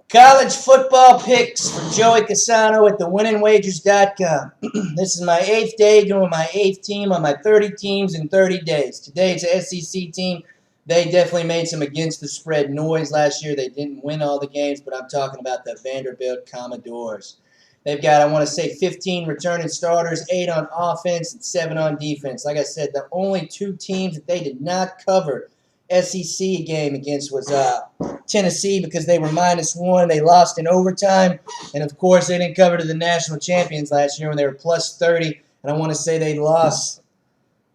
College football picks for Joey Cassano at thewinningwagers.com. This is my 8th day doing my 8th team on my 30 teams in 30 days. Today's SEC team. They definitely made some against the spread noise last year. They didn't win all the games, but I'm talking about the Vanderbilt Commodores. They've got, I want to say, 15 returning starters, 8 on offense and 7 on defense. Like I said, the only 2 teams that they did not cover SEC game against was Tennessee because they were -1. They lost in overtime. And, of course, they didn't cover to the national champions last year when they were +30. And I want to say they lost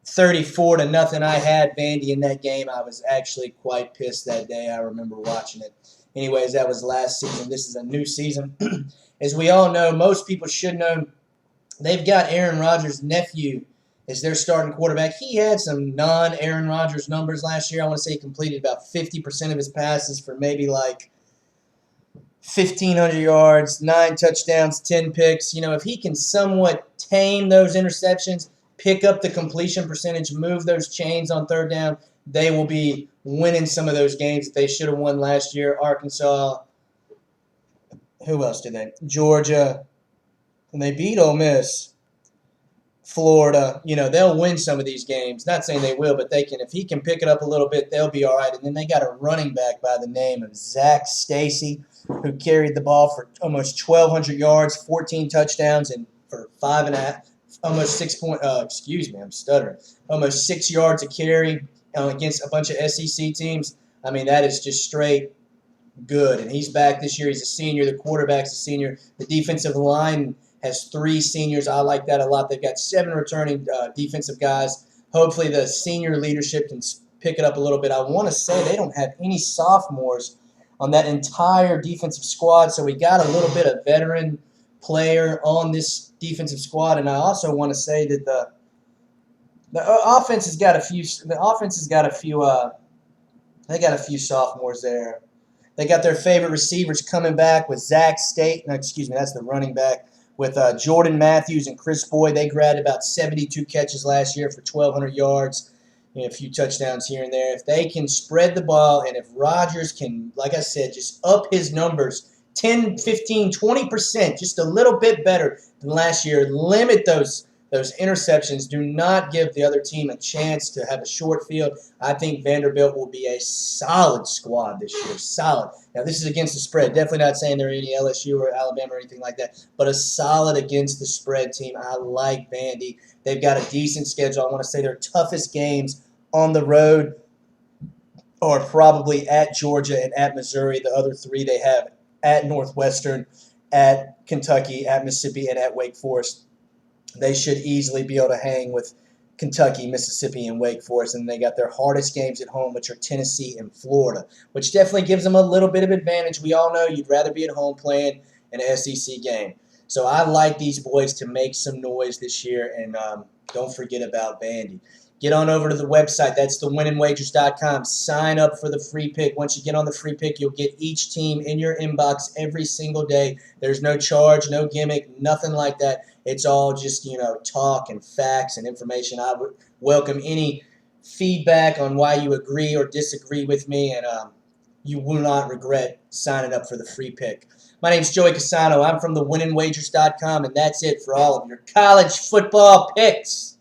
34-0. I had Vandy in that game. I was actually quite pissed that day. I remember watching it. Anyways, that was last season. This is a new season. As we all know, most people should know, they've got Aaron Rodgers' nephew as their starting quarterback. He had some non-Aaron Rodgers numbers last year. I want to say he completed about 50% of his passes for maybe like 1,500 yards, 9 touchdowns, 10 picks. You know, if he can somewhat tame those interceptions, pick up the completion percentage, move those chains on third down, they will be winning some of those games that they should have won last year. Arkansas, who else did they? Georgia, and they beat Ole Miss. Florida, you know, they'll win some of these games. Not saying they will, but they can. If he can pick it up a little bit, they'll be all right. And then they got a running back by the name of Zac Stacy, who carried the ball for almost 1,200 yards, 14 touchdowns, and for 5.5, almost 6 point. Excuse me, I'm stuttering. Almost 6 yards a carry against a bunch of SEC teams. I mean, that is just straight good. And he's back this year. He's a senior. The quarterback's a senior. The defensive line has 3 seniors. I like that a lot. They've got 7 returning defensive guys. Hopefully the senior leadership can pick it up a little bit. I want to say they don't have any sophomores on that entire defensive squad, so we got a little bit of veteran player on this defensive squad. And I also want to say that the offense has got a few. The offense has got a few. They got a few sophomores there. They got their favorite receivers coming back with Zac Stacy. No, excuse me, that's the running back. With Jordan Matthews and Chris Boyd, they grabbed about 72 catches last year for 1,200 yards, and a few touchdowns here and there. If they can spread the ball, and if Rodgers can, like I said, just up his numbers 10, 15, 20%, just a little bit better than last year, limit those interceptions, do not give the other team a chance to have a short field, I think Vanderbilt will be a solid squad this year. Solid. Now, this is against the spread. Definitely not saying they're any LSU or Alabama or anything like that, but a solid against the spread team. I like Vandy. They've got a decent schedule. I want to say their toughest games on the road are probably at Georgia and at Missouri. The other 3 they have at Northwestern, at Kentucky, at Mississippi, and at Wake Forest. They should easily be able to hang with Kentucky, Mississippi, and Wake Forest. And they got their hardest games at home, which are Tennessee and Florida, which definitely gives them a little bit of advantage. We all know you'd rather be at home playing an SEC game. So I like these boys to make some noise this year. And don't forget about Vandy. Get on over to the website. That's thewinningwagers.com. Sign up for the free pick. Once you get on the free pick, you'll get each team in your inbox every single day. There's no charge, no gimmick, nothing like that. It's all just, you know, talk and facts and information. I would welcome any feedback on why you agree or disagree with me, and you will not regret signing up for the free pick. My name's Joey Cassano. I'm from thewinningwagers.com, and that's it for all of your college football picks.